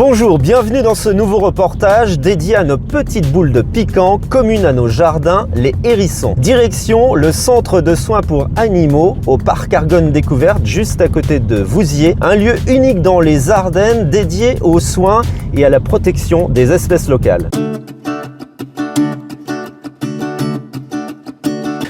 Bonjour, bienvenue dans ce nouveau reportage dédié à nos petites boules de piquant communes à nos jardins, les hérissons. Direction le centre de soins pour animaux au parc Argonne Découverte, juste à côté de Vouziers, un lieu unique dans les Ardennes dédié aux soins et à la protection des espèces locales.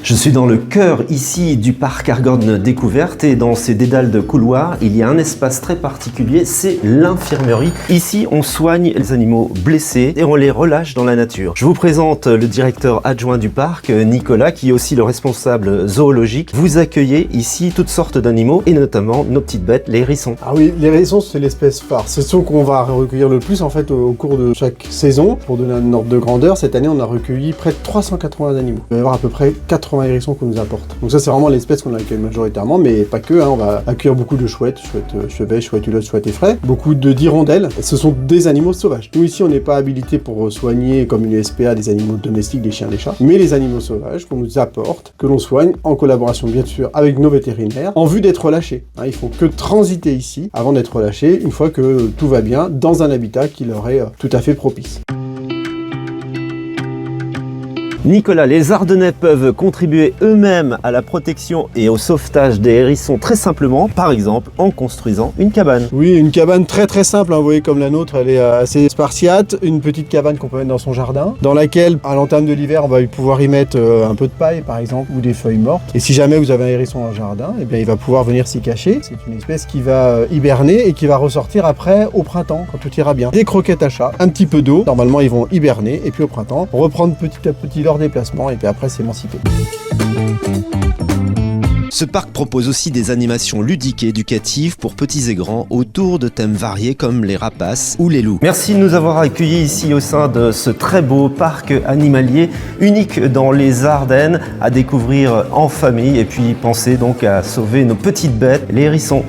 Je suis dans le cœur ici du parc Argonne Découverte et dans ces dédales de couloirs, il y a un espace très particulier, c'est l'infirmerie. Ici, on soigne les animaux blessés et on les relâche dans la nature. Je vous présente le directeur adjoint du parc, Nicolas, qui est aussi le responsable zoologique. Vous accueillez ici toutes sortes d'animaux et notamment nos petites bêtes, les hérissons. Ah oui, les hérissons, c'est l'espèce phare. C'est ceux qu'on va recueillir le plus en fait au cours de chaque saison. Pour donner un ordre de grandeur, cette année, on a recueilli près de 380 animaux. Il va y avoir à peu près 80 hérissons qu'on nous apporte. Donc ça, c'est vraiment l'espèce qu'on accueille majoritairement, mais pas que, hein. On va accueillir beaucoup de chouettes, chevets, chouettes ulottes, chouettes effraies, beaucoup d'hirondelles. Ce sont des animaux sauvages. Nous ici, on n'est pas habilité pour soigner comme une SPA des animaux domestiques, des chiens, des chats, mais les animaux sauvages qu'on nous apporte, que l'on soigne en collaboration bien sûr avec nos vétérinaires, en vue d'être relâchés. Hein, ils font que transiter ici avant d'être relâchés, une fois que tout va bien, dans un habitat qui leur est tout à fait propice. Nicolas, les Ardennais peuvent contribuer eux-mêmes à la protection et au sauvetage des hérissons très simplement, par exemple en construisant une cabane. Oui, une cabane très simple, hein, vous voyez comme la nôtre, elle est assez spartiate, une petite cabane qu'on peut mettre dans son jardin, dans laquelle à l'entame de l'hiver on va pouvoir y mettre un peu de paille par exemple, ou des feuilles mortes. Et si jamais vous avez un hérisson dans le jardin, eh bien, il va pouvoir venir s'y cacher. C'est une espèce qui va hiberner et qui va ressortir après au printemps, quand tout ira bien. Des croquettes à chat, un petit peu d'eau, normalement ils vont hiberner, et puis au printemps, reprendre petit à petit leur déplacement et puis après s'émanciper. Ce parc propose aussi des animations ludiques et éducatives pour petits et grands autour de thèmes variés comme les rapaces ou les loups. Merci de nous avoir accueillis ici au sein de ce très beau parc animalier unique dans les Ardennes à découvrir en famille et puis penser donc à sauver nos petites bêtes, les hérissons.